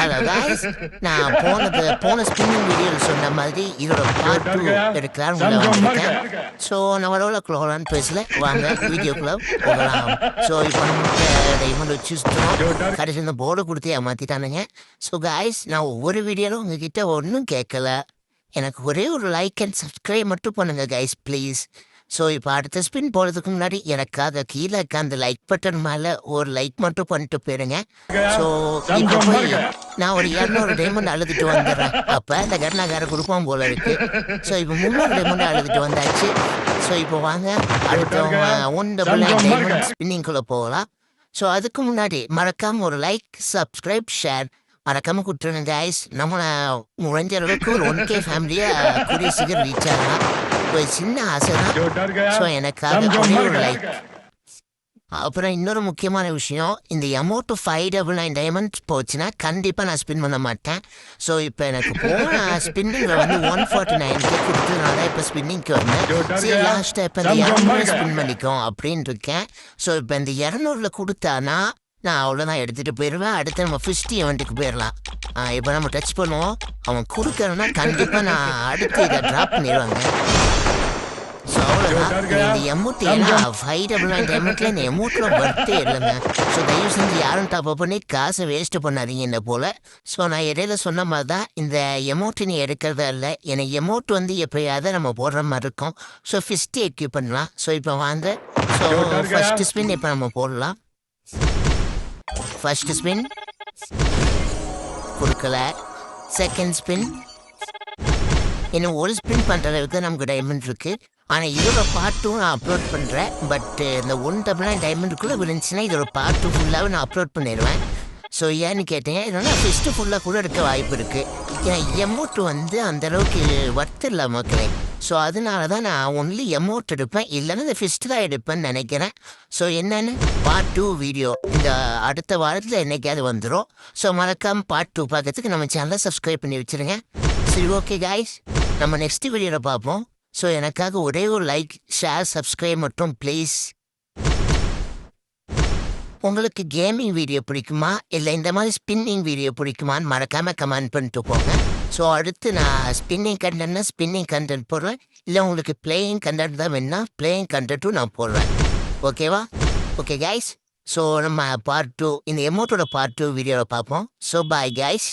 Hello guys, நான் போன spinning வீடியோவில் சொன்ன மாதிரி இதோட பார்ட் 2 எடுக்கலாம் உள்ள வந்திருக்கேன். ஸோ நம்மளோட குளோரான் பேசல வாங்க வீடியோக்குள்ள போகலாம். ஸோ இப்போ நம்மளுக்கு டைமண்ட் வச்சு சுற்றணும். கடைசி இந்த போர்டை கொடுத்து ஏமாற்றிட்டானுங்க. ஸோ காய்ஸ், நான் ஒவ்வொரு வீடியோவில் உங்ககிட்ட ஒன்றும் கேட்கல. எனக்கு ஒரே ஒரு லைக் அண்ட் சப்ஸ்கிரைப் மட்டும் பண்ணுங்க கைஸ் ப்ளீஸ். ஸோ இப்போ அடுத்த ஸ்பின் போகிறதுக்கு முன்னாடி எனக்காக கீழே இருக்க அந்த லைக் பட்டன் மேலே ஒரு லைக் மட்டும் பண்ணிட்டு போயிருங்க. ஸோ இப்போ போய் நான் ஒரு 200 டைமண்ட் அழுதுட்டு வந்துடுறேன். அப்போ இந்த கருணாகார குடும்பம் போல இருக்கு. ஸோ இப்போ 300 டைமண்ட் அழுதுட்டு வந்தாச்சு. ஸோ இப்போ வாங்க அடுத்த 1 டைமண்ட் ஸ்பின்னிங்குள்ளே போகலாம். ஸோ அதுக்கு முன்னாடி மறக்காமல் ஒரு லைக் சப்ஸ்கிரைப் ஷேர் மறக்காம கொடுத்துருங்க கைஸ். நம்ம முடிஞ்ச அளவுக்கு ஒரு 1K ஃபேமிலியாக கூடிய சீக்கிரம் ரீச் ஆகலாம். ஒரு சின்ன ஆசை தான். ஸோ எனக்காக ஒரு லைக். அப்புறம் இன்னொரு முக்கியமான விஷயம், இந்த அமௌண்ட் 599 டைமண்ட்ஸ் போச்சுன்னா கண்டிப்பாக நான் ஸ்பின் பண்ண மாட்டேன். ஸோ இப்போ எனக்கு போன ஸ்பின்னிங்கில் 149 கொடுத்ததுனால இப்போ ஸ்பின்னிங்க்கு வந்தேன். சரி லாஸ்ட்டாக இப்போ இந்த 200 ஸ்பின் பண்ணிக்கோம் அப்படின்னு இருக்கேன். ஸோ இப்போ இந்த 200 கொடுத்தானா நான் அவ்வளோதான் எடுத்துகிட்டு போயிடுவேன். அடுத்து நம்ம 50 eventக்கு போயிடலாம். இப்போ நம்ம டச் பண்ணுவோம். அவன் கொடுக்கறனா கண்டிப்பாக நான் அடுத்து இதை ட்ராப் பண்ணிடுவாங்க. ஸோ அவ்வளோதான். இந்த எமௌண்ட் ஏன்னா 599 எமௌண்ட்டில் இந்த எமௌண்ட்டில் பர்த்தே இல்லைங்க. ஸோ தயவு செஞ்சு யாரும் டாப் பண்ணி காசை வேஸ்ட்டு பண்ணாதீங்க என்ன போல். ஸோ நான் இடையில சொன்ன மாதிரி தான் இந்த எமௌண்ட்டு நீ எடுக்கிறதா இல்லை. எனக்கு எமௌண்ட் எப்போயாவது நம்ம போடுற மாதிரி இருக்கும். ஸோ 50 எக்யூப் பண்ணலாம். ஸோ இப்போ வாங்க. ஸோ ஃபஸ்ட்டு ஸ்பின் இப்போ நம்ம போடலாம். ஃபர்ஸ்ட் ஸ்பின் கொடுக்கல. செகண்ட் ஸ்பின் இன்னும் ஒரு ஸ்பின் பண்ணுற அளவுக்கு நமக்கு டைமண்ட் இருக்குது. ஆனால் இதோட பார்ட்டும் நான் அப்லோட் பண்ணுறேன். பட் இந்த 199 டைமண்டுக்குள்ளே விழுந்துச்சுன்னா இதோட பார்ட்டு ஃபுல்லாகவே நான் அப்லோட் பண்ணிடுவேன். ஸோ ஏன்னு கேட்டீங்க, இதனால் ஃபஸ்ட்டு ஃபுல்லாக கூட எடுக்க வாய்ப்பு இருக்குது. ஏன்னா எமௌண்ட் அந்தளவுக்கு ஒர்த் இல்லை மக்களே. ஸோ அதனால தான் நான் ஒன்லி எமௌண்ட் எடுப்பேன், இல்லைன்னா இந்த ஃபிஸ்ட்டு தான் எடுப்பேன்னு நினைக்கிறேன். ஸோ என்னென்னு பார்ட் 2 வீடியோ இந்த அடுத்த வாரத்தில் என்றைக்காவது வந்துடும். ஸோ மறக்காமல் பார்ட் 2 பார்க்கறதுக்கு நம்ம சேனலை சப்ஸ்கிரைப் பண்ணி வச்சுருங்க. சரி ஓகே காய்ஸ், நம்ம நெக்ஸ்ட் வீடியோவில் பார்ப்போம். ஸோ எனக்காக ஒரே ஒரு லைக் ஷேர் சப்ஸ்கிரைப் மட்டும் ப்ளீஸ். உங்களுக்கு கேமிங் வீடியோ பிடிக்குமா இல்லை இந்த மாதிரி ஸ்பின்னிங் வீடியோ பிடிக்குமான்னு மறக்காமல் கமெண்ட் பண்ணிட்டு போங்க. ஸோ அடுத்து நான் ஸ்பின்னிங் கண்டென்ட் போடுறேன். இல்லை உங்களுக்கு பிளேயிங் கண்டென்ட் தான் வேணுன்னா பிளேயிங் கண்டென்ட்டும் நான் போடுறேன். ஓகேவா? Okay guys. ஸோ நம்ம பார்ட் 2 இந்த எமௌண்ட்டோட பார்ட் 2 வீடியோவில் பார்ப்போம். So bye guys.